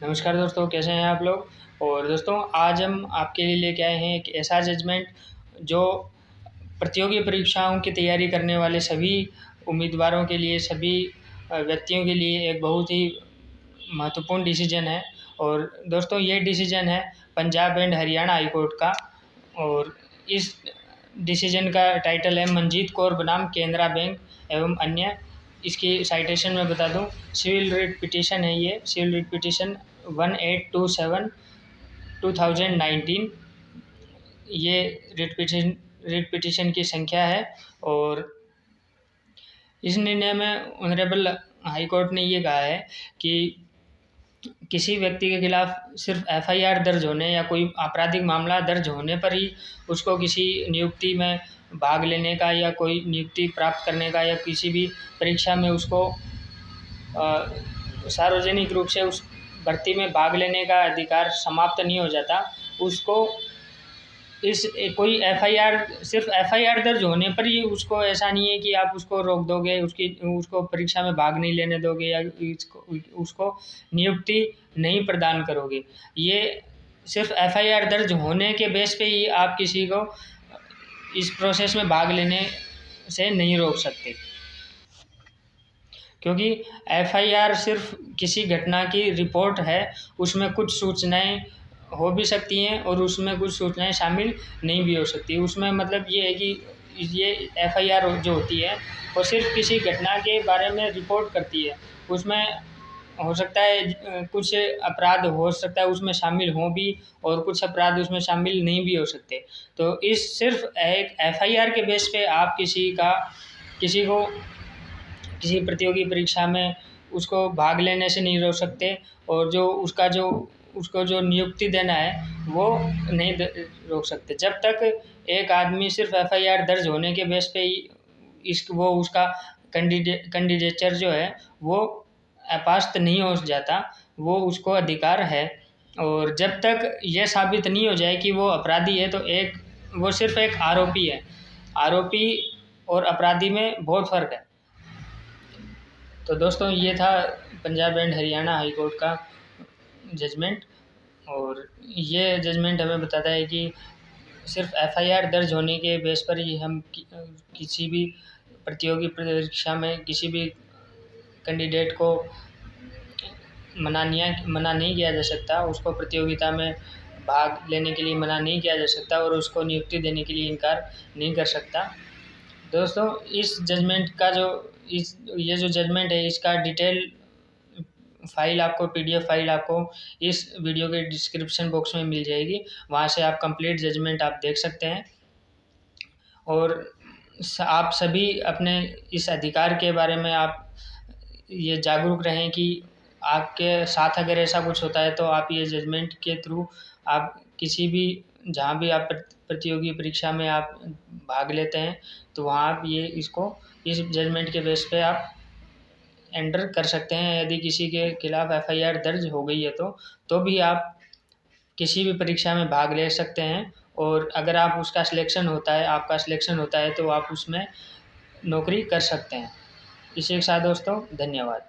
नमस्कार दोस्तों, कैसे हैं आप लोग। और दोस्तों, आज हम आपके लिए लेके आए हैं एक ऐसा जजमेंट जो प्रतियोगी परीक्षाओं की तैयारी करने वाले सभी उम्मीदवारों के लिए, सभी व्यक्तियों के लिए एक बहुत ही महत्वपूर्ण डिसीजन है। और दोस्तों, ये डिसीजन है Punjab and Haryana high court का। और इस डिसीजन का टाइटल है मनजीत कौर बनाम केनरा बैंक एवं अन्य। इसकी साइटेशन में बता दूं, सिविल रिट पिटीशन है। ये सिविल रिट पिटीशन 1827 2019 ये रिट पिटीशन की संख्या है। और इस निर्णय में ऑनरेबल हाई कोर्ट ने ये कहा है कि किसी व्यक्ति के खिलाफ सिर्फ एफआईआर दर्ज होने या कोई आपराधिक मामला दर्ज होने पर ही उसको किसी नियुक्ति में भाग लेने का या कोई नियुक्ति प्राप्त करने का या किसी भी परीक्षा में उसको सार्वजनिक रूप से उस भर्ती में भाग लेने का अधिकार समाप्त नहीं हो जाता। उसको कोई एफआईआर, सिर्फ एफआईआर दर्ज होने पर ही उसको ऐसा नहीं है कि आप उसको रोक दोगे, उसको परीक्षा में भाग नहीं लेने दोगे या उसको नियुक्ति नहीं प्रदान करोगे। ये सिर्फ एफआईआर दर्ज होने के बेस पे ही आप किसी को इस प्रोसेस में भाग लेने से नहीं रोक सकते, क्योंकि एफआईआर सिर्फ किसी घटना की रिपोर्ट है। उसमें कुछ सूचनाएं हो भी सकती हैं और उसमें कुछ सूचनाएं शामिल नहीं भी हो सकती। उसमें मतलब ये है कि ये एफआईआर जो होती है वो सिर्फ किसी घटना के बारे में रिपोर्ट करती है। उसमें हो सकता है कुछ अपराध हो सकता है उसमें शामिल हों भी, और कुछ अपराध उसमें शामिल नहीं भी हो सकते। तो इस सिर्फ एक एफआईआर के बेस पे आप किसी को किसी प्रतियोगी परीक्षा में उसको भाग लेने से नहीं रोक सकते, और उसको जो नियुक्ति देना है वो नहीं रोक सकते जब तक एक आदमी सिर्फ एफआईआर दर्ज होने के बेस पे ही वो उसका कैंडिडेचर जो है वो अपास्त नहीं हो जाता, वो उसको अधिकार है। और जब तक ये साबित नहीं हो जाए कि वो अपराधी है, तो वो सिर्फ एक आरोपी है। आरोपी और अपराधी में बहुत फ़र्क है। तो दोस्तों, ये था Punjab and Haryana high court का जजमेंट। और ये जजमेंट हमें बताता है कि सिर्फ एफआईआर दर्ज होने के बेस पर ही हम किसी भी प्रतियोगी परीक्षा में किसी भी कैंडिडेट को मना नहीं किया जा सकता, उसको प्रतियोगिता में भाग लेने के लिए मना नहीं किया जा सकता और उसको नियुक्ति देने के लिए इनकार नहीं कर सकता। दोस्तों, इस जजमेंट का ये जो जजमेंट है इसका डिटेल फाइल आपको, पीडीएफ फाइल आपको इस वीडियो के डिस्क्रिप्शन बॉक्स में मिल जाएगी। वहाँ से आप कंप्लीट जजमेंट आप देख सकते हैं। और आप सभी अपने इस अधिकार के बारे में आप ये जागरूक रहें कि आपके साथ अगर ऐसा कुछ होता है तो आप ये जजमेंट के थ्रू आप किसी भी जहाँ भी आप प्रतियोगी परीक्षा में आप भाग लेते हैं तो वहाँ आप इस जजमेंट के बेस पे आप एंटर कर सकते हैं। यदि किसी के खिलाफ एफआईआर दर्ज हो गई है तो भी आप किसी भी परीक्षा में भाग ले सकते हैं। और अगर आपका सिलेक्शन होता है तो आप उसमें नौकरी कर सकते हैं। इसी के साथ दोस्तों, धन्यवाद।